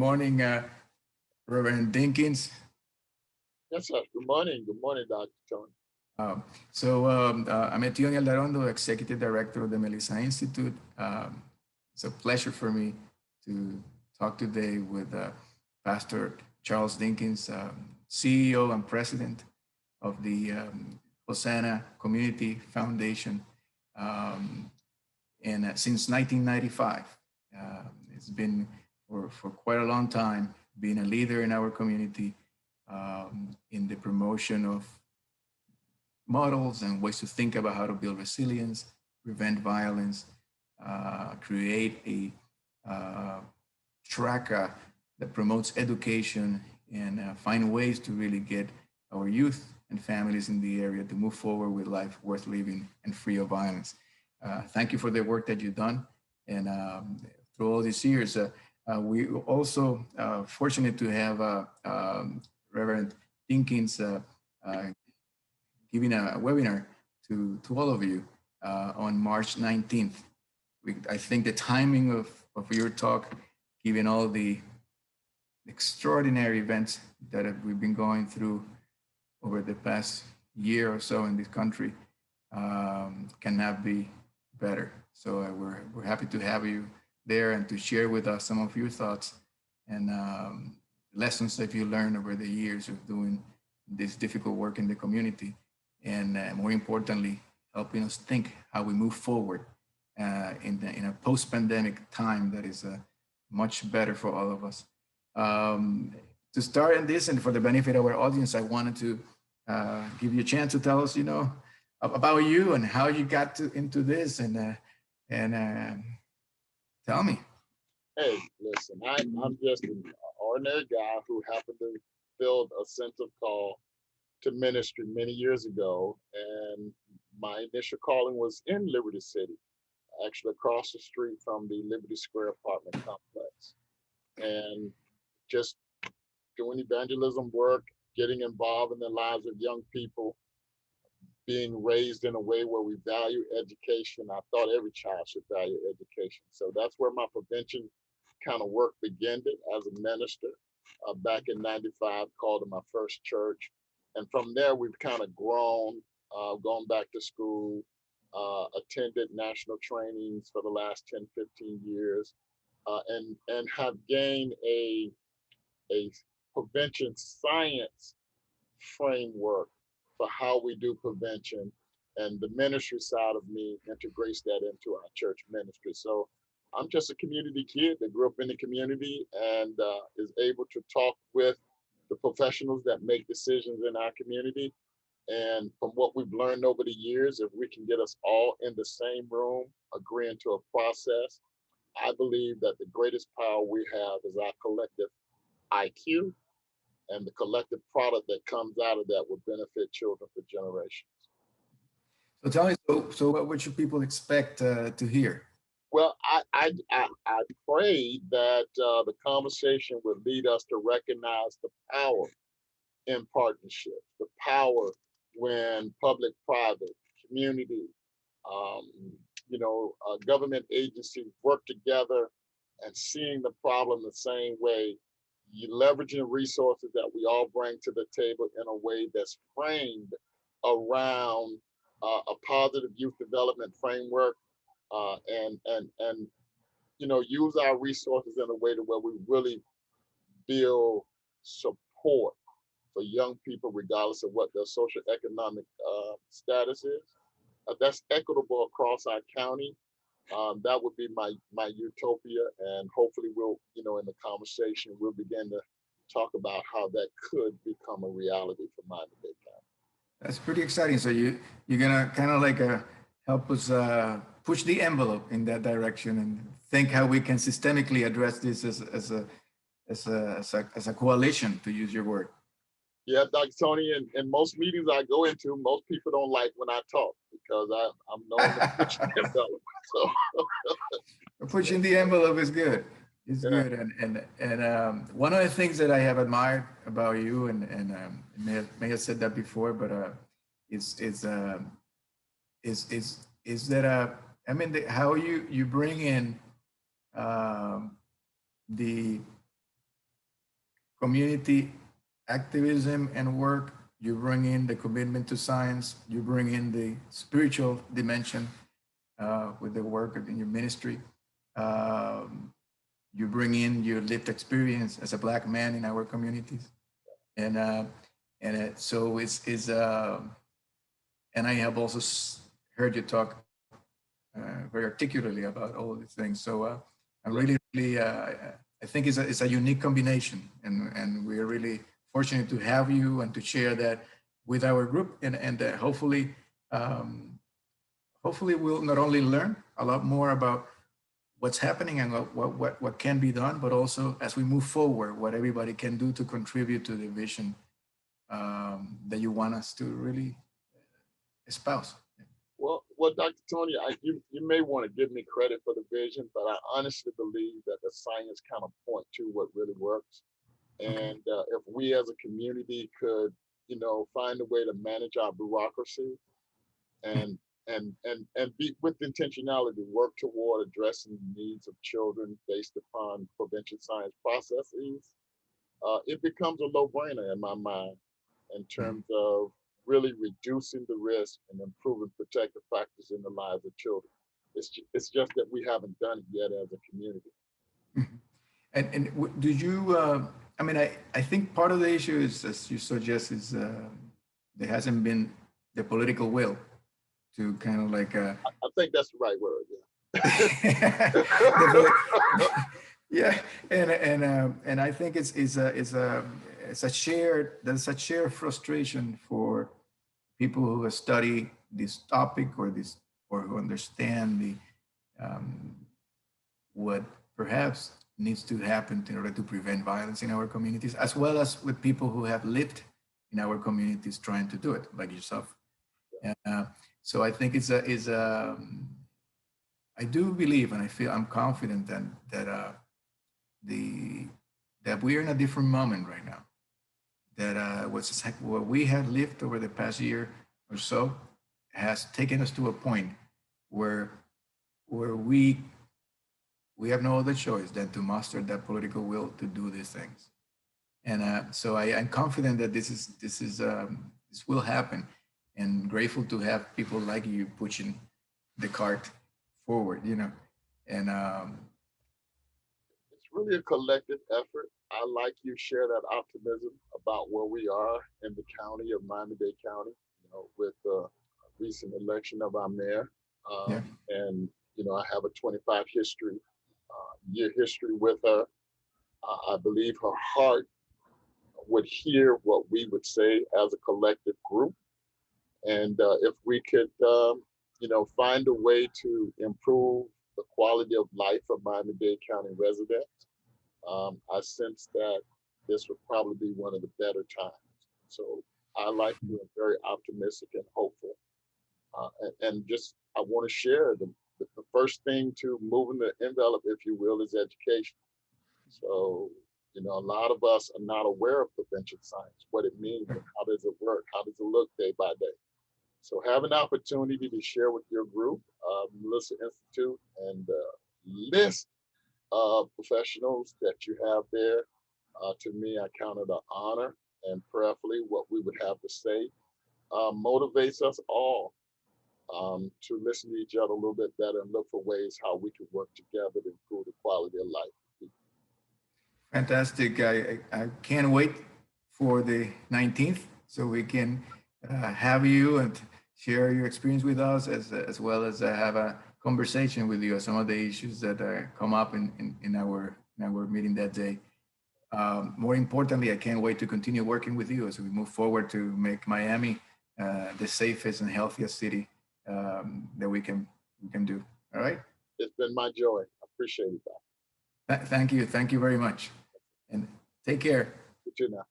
morning, Reverend Dinkins. Yes, sir. Good morning. Good morning, Dr. Tony. I'm Etiony Aldarondo, Executive Director of the Melissa Institute. It's a pleasure for me to talk today with Pastor Charles Dinkins, CEO and President of the Hosanna Community Foundation. And since 1995, it's been for quite a long time, being a leader in our community in the promotion of models and ways to think about how to build resilience, prevent violence, create a tracker that promotes education and find ways to really get our youth and families in the area to move forward with life worth living and free of violence. Thank you for the work that you've done. And through all these years, we also fortunate to have Reverend Dinkins giving a webinar to all of you on March 19th. I think the timing of your talk, given all the extraordinary events that we've been going through over the past year or so in this country, cannot be better. So we're happy to have you there and to share with us some of your thoughts and lessons that you learned over the years of doing this difficult work in the community. And more importantly, helping us think how we move forward in a post-pandemic time that is much better for all of us. To start in this and for the benefit of our audience, I wanted to give you a chance to tell us, about you and how you got into this, and tell me. Hey, listen, I'm just an ordinary guy who happened to feel a sense of call to ministry many years ago. And my initial calling was in Liberty City, actually across the street from the Liberty Square apartment complex. And just doing evangelism work, getting involved in the lives of young people, being raised in a way where we value education. I thought every child should value education. So that's where my prevention kind of work began as a minister back in 95, called to my first church. And from there, we've kind of grown, gone back to school, attended national trainings for the last 10, 15 years, and have gained a prevention science framework for how we do prevention. And the ministry side of me integrates that into our church ministry. So I'm just a community kid that grew up in the community and is able to talk with the professionals that make decisions in our community. And from what we've learned over the years, if we can get us all in the same room, agreeing to a process, I believe that the greatest power we have is our collective IQ, and the collective product that comes out of that will benefit children for generations. So tell me, so what should people expect to hear? Well, I pray that the conversation would lead us to recognize the power in partnerships, the power when public, private, community, government agencies work together and seeing the problem the same way, you leveraging resources that we all bring to the table in a way that's framed around a positive youth development framework, and use our resources in a way to where we really build support for young people, regardless of what their social economic status is. That's equitable across our county. That would be my utopia, and hopefully we'll, in the conversation, we'll begin to talk about how that could become a reality for Miami-Dade County. That's pretty exciting. So you're gonna kind of like help us push the envelope in that direction and think how we can systemically address this as a coalition, to use your word. Yeah, Dr. Tony, in most meetings I go into, most people don't like when I talk because I'm known to push the envelope. So pushing the envelope is good. It's good, and one of the things that I have admired about you, and may have said that before, but is that I mean how you bring in the community activism and work. You bring in the commitment to science. You bring in the spiritual dimension with the work in your ministry. You bring in your lived experience as a Black man in our communities, and so it's and I have also heard you talk very articulately about all of these things. So I'm really, I think it's a unique combination, and we are really fortunate to have you and to share that with our group, and hopefully, hopefully we'll not only learn a lot more about what's happening and what can be done, but also as we move forward, what everybody can do to contribute to the vision that you want us to really espouse. Well, Dr. Tony, you may want to give me credit for the vision, but I honestly believe that the science kind of point to what really works. And if we as a community could, find a way to manage our bureaucracy and be with intentionality, work toward addressing the needs of children based upon prevention science processes, it becomes a no-brainer in my mind in terms of really reducing the risk and improving protective factors in the lives of children. It's just that we haven't done it yet as a community. And do you, I mean, I think part of the issue is, as you suggest, is there hasn't been the political will to kind of like. I think that's the right word, yeah. Yeah, and I think it's a shared frustration for people who study this topic or who understand what perhaps needs to happen in order to prevent violence in our communities, as well as with people who have lived in our communities trying to do it, like yourself. So I think I do believe, and I'm confident that we are in a different moment right now. That what we have lived over the past year or so has taken us to a point where we have no other choice than to muster that political will to do these things. And so I'm confident that this will happen, and grateful to have people like you pushing the cart forward, and it's really a collective effort. I like you share that optimism about where we are in the county of Miami-Dade County, with the recent election of our mayor. And, I have a 25 year history with her. I believe her heart would hear what we would say as a collective group. And if we could, find a way to improve the quality of life of Miami-Dade County residents, I sense that this would probably be one of the better times. So I like being very optimistic and hopeful. And just, I want to share the first thing to moving the envelope, if you will, is education. So, a lot of us are not aware of prevention science, what it means, and how does it work, how does it look day by day. So have an opportunity to share with your group, Melissa Institute, and list of professionals that you have there. To me, I count it an honor, and prayerfully what we would have to say motivates us all to listen to each other a little bit better and look for ways how we can work together to improve the quality of life. Fantastic. I can't wait for the 19th so we can have you and share your experience with us, as well as have a conversation with you on some of the issues that come up in our meeting that day. More importantly, I can't wait to continue working with you as we move forward to make Miami the safest and healthiest city that we can do. All right. It's been my joy. I appreciate it, Doc. Thank you. Thank you very much. And take care. You too now.